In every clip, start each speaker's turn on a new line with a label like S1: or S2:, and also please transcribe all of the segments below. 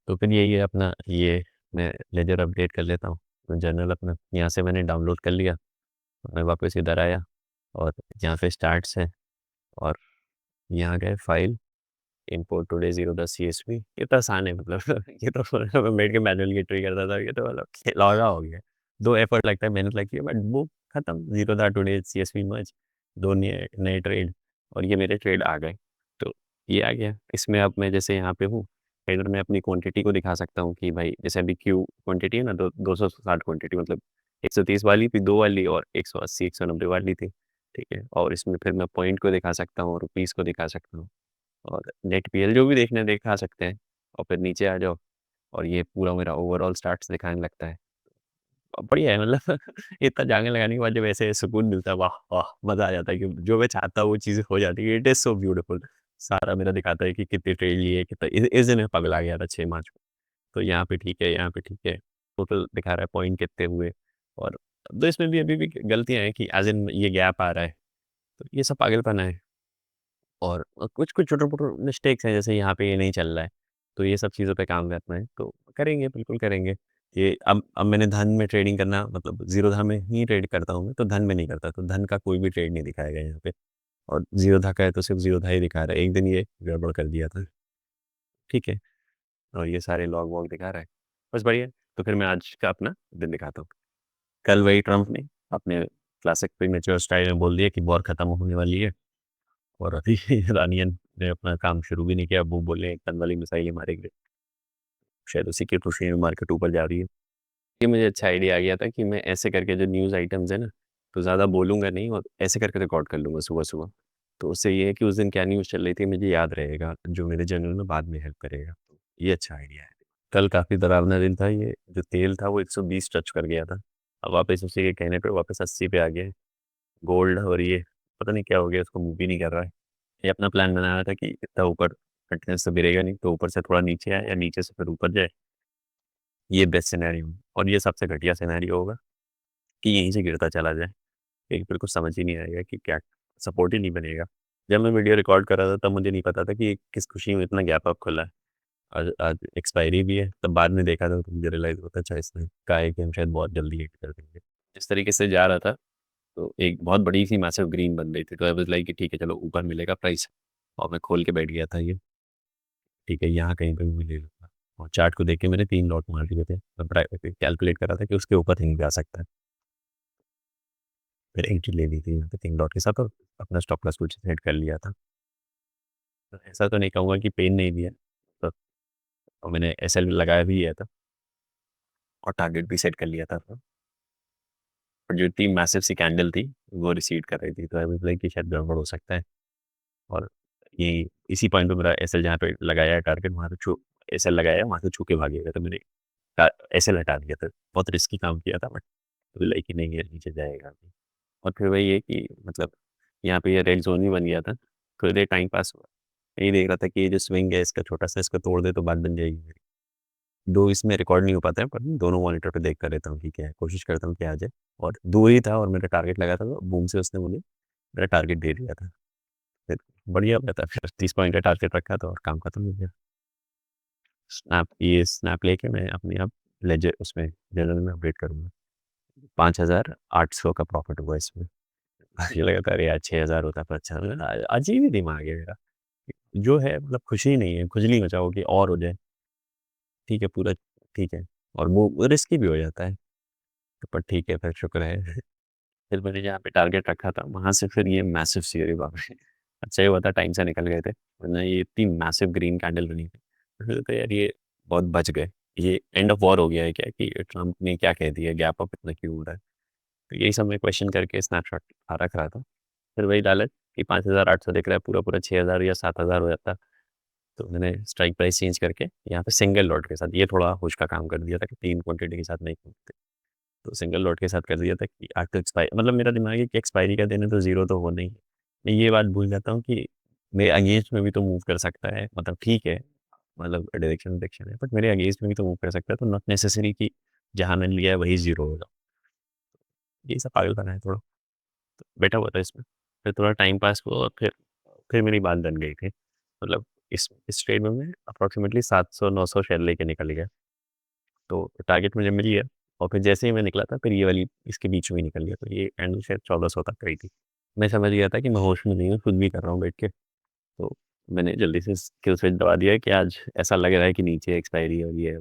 S1: तो फिर यही है अपना ये, मैं लेजर अपडेट कर लेता हूँ। जर्नल अपना यहाँ से मैंने डाउनलोड कर लिया। मैं वापस इधर आया और यहाँ पे स्टार्ट्स है, और यहाँ गए फाइल, इंपोर्ट टुडे 0 10 CSV। ये तो आसान है मतलब ये तो मैं बैठ के मैनुअली एंट्री करता था, ये तो मतलब लॉगा हो गया। 2 एफर्ट लगता है, मेहनत लगती है, बट वो खत्म, 0 था टुडे CSV मर्ज, 2 नए ट्रेड, और ये मेरे ट्रेड आ गए। तो ये आ गया। इसमें अब मैं जैसे यहाँ पे हूँ, इधर मैं अपनी क्वांटिटी को दिखा सकता हूँ कि भाई जैसे अभी क्यू क्वांटिटी है ना, 260 क्वांटिटी, मतलब 130 वाली थी, 2 वाली, और 180 190 वाली थी। ठीक है, और इसमें फिर मैं पॉइंट को दिखा सकता हूँ, रुपीज़ को दिखा सकता हूँ, और नेट पीएल जो भी देखना है दिखा सकते हैं। और फिर नीचे आ जाओ, और ये पूरा मेरा ओवरऑल स्टार्ट्स दिखाने लगता है। बढ़िया है मतलब इतना जाने लगाने के बाद जब ऐसे सुकून मिलता है, वाह वाह, मज़ा आ जाता है कि जो मैं चाहता हूँ वो चीज़ें हो जाती है। It is so beautiful. सारा मेरा दिखाता है कि कितनी ट्रेड लिए, कितना इस दिन मैं पगला गया था 6 मार्च को। तो यहाँ पे ठीक है, यहाँ पे ठीक है, टोटल दिखा रहा है पॉइंट कितने हुए। और तो इसमें भी अभी भी गलतियाँ हैं कि एज इन ये गैप आ रहा है, तो ये सब पागलपना है। और कुछ कुछ छोटे-मोटे मिस्टेक्स हैं, जैसे यहाँ पे ये नहीं चल रहा है, तो ये सब चीज़ों पे काम करना है, तो करेंगे, बिल्कुल करेंगे। ये अब मैंने धन में ट्रेडिंग करना, मतलब ज़ीरोधा में ही ट्रेड करता हूँ मैं, तो धन में नहीं करता, तो धन का कोई भी ट्रेड नहीं दिखाएगा यहाँ पे। और ज़ीरोधा का है तो सिर्फ़ ज़ीरोधा ही दिखा रहा है, एक दिन ये गड़बड़ कर दिया था, ठीक है? और ये सारे लॉग वॉग दिखा रहा है, बस बढ़िया। तो फिर मैं आज का अपना दिन दिखाता हूँ। कल वही ट्रम्प ने अपने क्लासिक प्रीमेच्योर स्टाइल में बोल दिया कि वॉर खत्म होने वाली है, और अभी इरानियन ने अपना काम शुरू भी नहीं किया। वो बोले एक टन वाली मिसाइलें मारेंगे, शायद उसी की खुशी में मार्केट ऊपर जा रही है। ये मुझे अच्छा आइडिया आ गया था कि मैं ऐसे करके जो न्यूज़ आइटम्स है ना, तो ज़्यादा बोलूँगा नहीं, और ऐसे करके रिकॉर्ड कर लूँगा सुबह सुबह। तो उससे ये है कि उस दिन क्या न्यूज़ चल रही थी मुझे याद रहेगा, जो मेरे जर्नल में बाद में हेल्प करेगा। तो ये अच्छा आइडिया है। कल काफ़ी डरावना दिन था, ये जो तेल था वो 120 टच कर गया था। अब वापस उसी के कहने पे वापस 80 पे आ गया है। गोल्ड, और ये पता नहीं क्या हो गया, इसको मूव भी नहीं कर रहा है। ये अपना प्लान बनाया था कि इतना ऊपर कंटिन्यूस तो गिरेगा नहीं, तो ऊपर से थोड़ा नीचे आए, या नीचे से फिर ऊपर जाए। ये बेस्ट सिनेरियो, और ये सबसे घटिया सिनेरियो होगा कि यहीं से गिरता चला जाए। एक फिर कुछ समझ ही नहीं आएगा कि क्या, सपोर्ट ही नहीं बनेगा। जब मैं वीडियो रिकॉर्ड कर रहा था तब मुझे नहीं पता था कि किस खुशी में इतना गैप अप खुला है। आज आज एक्सपायरी भी है, तब बाद में देखा था तो मुझे रियलाइज़ होता, अच्छा इसने कहा है कि हम शायद बहुत जल्दी हिट कर देंगे। जिस तरीके से जा रहा था, तो एक बहुत बड़ी सी मैसिव ग्रीन बन रही थी, तो आई वाज़ लाइक कि ठीक है चलो ऊपर मिलेगा प्राइस, और मैं खोल के बैठ गया था ये, ठीक है यहाँ कहीं पे भी मैं ले लूँगा। और चार्ट को देख के मैंने 3 लॉट मार दिए थे। मैं कैलकुलेट कर रहा था कि उसके ऊपर कहीं भी आ सकता है। फिर एंट्री ले ली थी यहाँ पे 3 लॉट के साथ, और अपना स्टॉप लॉस कुछ सेट कर लिया था। तो ऐसा तो नहीं कहूँगा कि पेन नहीं दिया, तो और मैंने एसएल लगाया भी लिया था, और टारगेट भी सेट कर लिया था। पर जो इतनी मैसिव सी कैंडल थी, वो रिसीड कर रही थी, तो आई वाज़ लाइक कि शायद गड़बड़ हो सकता है। और ये इसी पॉइंट पे मेरा एसएल जहाँ पे लगाया है टारगेट, वहाँ पे छू एसएल लगाया है, वहाँ से छू के भागेगा, तो मैंने एसएल हटा दिया था। बहुत रिस्की काम किया था, बट लाइक कि नहीं ये नीचे जाएगा अभी। और फिर वही है कि मतलब यहाँ पे ये रेड जोन भी बन गया था, थोड़ी देर टाइम पास हुआ। यही देख रहा था कि ये जो स्विंग है इसका छोटा सा, इसको तोड़ दे तो बात बन जाएगी मेरी। दो इसमें रिकॉर्ड नहीं हो पाता है, पर दोनों मॉनिटर पे देख कर रहता हूँ कि क्या है, कोशिश करता हूँ कि आ जाए। और दूर ही था और मेरा टारगेट लगा था, तो बूम से उसने मुझे मेरा टारगेट दे दिया था। फिर बढ़िया हो गया था, फिर 30 पॉइंट का टारगेट रखा था और काम खत्म हो गया। स्नैप लेके मैं अपने आप लेजर उसमें जर्नल में अपडेट करूँगा। 5,800 का प्रॉफ़िट हुआ इसमें। मुझे लगा था अरे यार 6,000 होता तो अच्छा, अजीब ही दिमाग है मेरा। जो है मतलब खुशी नहीं है, खुजली मचाओ कि और हो जाए, ठीक है पूरा, ठीक है। और वो रिस्की भी हो जाता है, पर ठीक है, फिर शुक्र है। फिर मैंने जहाँ पे टारगेट रखा था वहाँ से फिर ये मैसिव सी, अरे बाप रे! अच्छा ये हुआ था टाइम से निकल गए थे, वरना ये इतनी मैसिव ग्रीन कैंडल बनी थी। मुझे लगा यार ये बहुत बच गए, ये एंड ऑफ वॉर हो गया है क्या, कि ट्रम्प ने क्या कह दिया, गैप अप इतना क्यों हो रहा है? तो यही सब मैं क्वेश्चन करके स्नैपशॉट रख रहा था। फिर वही लालच कि 5,800 दिख रहा है, पूरा-पूरा 6,000 या 7,000 हो जाता। तो मैंने स्ट्राइक प्राइस चेंज करके यहाँ पे सिंगल लॉट के साथ, ये थोड़ा होश का काम कर दिया था कि 3 क्वांटिटी के साथ नहीं खरीदते। तो सिंगल लॉट के साथ कर दिया था कि आज तो मतलब मेरा दिमाग है कि एक्सपायरी का दिन है तो ज़ीरो तो होना ही है। मैं ये बात भूल जाता हूँ कि मेरे अगेंस्ट में भी तो मूव कर सकता है, मतलब ठीक है, मतलब डायरेक्शन है, बट मेरे अगेंस्ट में भी तो मूव कर सकता है, तो नॉट नेसेसरी कि जहाँ मैंने लिया है वही ज़ीरो होगा। ये सब पागलपना है थोड़ा। तो बैठा हुआ था इसमें, फिर थोड़ा टाइम पास हुआ, और फिर मेरी बात बन गई थी। मतलब इस ट्रेड में मैं अप्रॉक्सिमेटली 700-900 शेयर लेके निकल गया। तो टारगेट मुझे मिल गया और फिर जैसे ही मैं निकला था फिर ये वाली इसके बीच में ही निकल गया, तो ये एंड में शायद 1400 तक गई थी। मैं समझ गया था कि मैं होश में नहीं हूँ, कुछ भी कर रहा हूँ बैठ के। तो मैंने जल्दी से किल स्विच दबा दिया कि आज ऐसा लग रहा है कि नीचे एक्सपायरी हो रही है,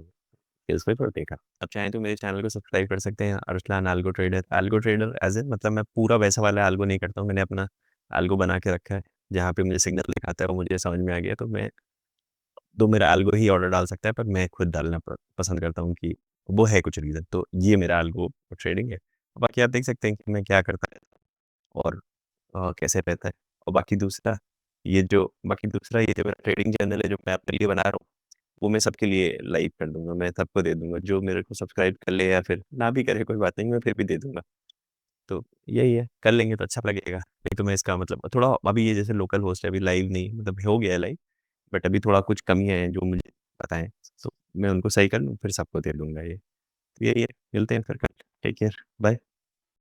S1: किल स्विच और देखा। अब चाहें तो मेरे चैनल को सब्सक्राइब कर सकते हैं, Arsalan algo trader. Algo trader as in मतलब मैं पूरा वैसा वाला एल्गो नहीं करता हूँ, मैंने अपना एल्गो बना के रखा है, जहाँ पे मुझे सिग्नल दिखाता है वो मुझे समझ में आ गया तो मैं तो मेरा एल्गो ही ऑर्डर डाल सकता है, पर मैं खुद डालना पसंद करता हूँ कि वो है कुछ रीज़न, तो ये मेरा एल्गो ट्रेडिंग है। बाकी आप देख सकते हैं कि मैं क्या करता है और कैसे रहता है। और बाकी दूसरा ये जो मेरा ट्रेडिंग चैनल है जो मैं अपने लिए बना रहा हूँ, वो मैं सबके लिए लाइव कर दूँगा, मैं सबको दे दूँगा, जो मेरे को सब्सक्राइब कर ले या फिर ना भी करे कोई बात नहीं, मैं फिर भी दे दूँगा। तो यही है, कर लेंगे तो अच्छा लगेगा, नहीं तो मैं इसका मतलब थोड़ा अभी ये जैसे लोकल होस्ट है, अभी लाइव नहीं मतलब हो गया है लाइव, बट अभी थोड़ा कुछ कमियाँ हैं जो मुझे पता है, तो मैं उनको सही कर लूँ, फिर सबको दे दूँगा ये। तो यही है, मिलते हैं फिर कल, टेक केयर, बाय।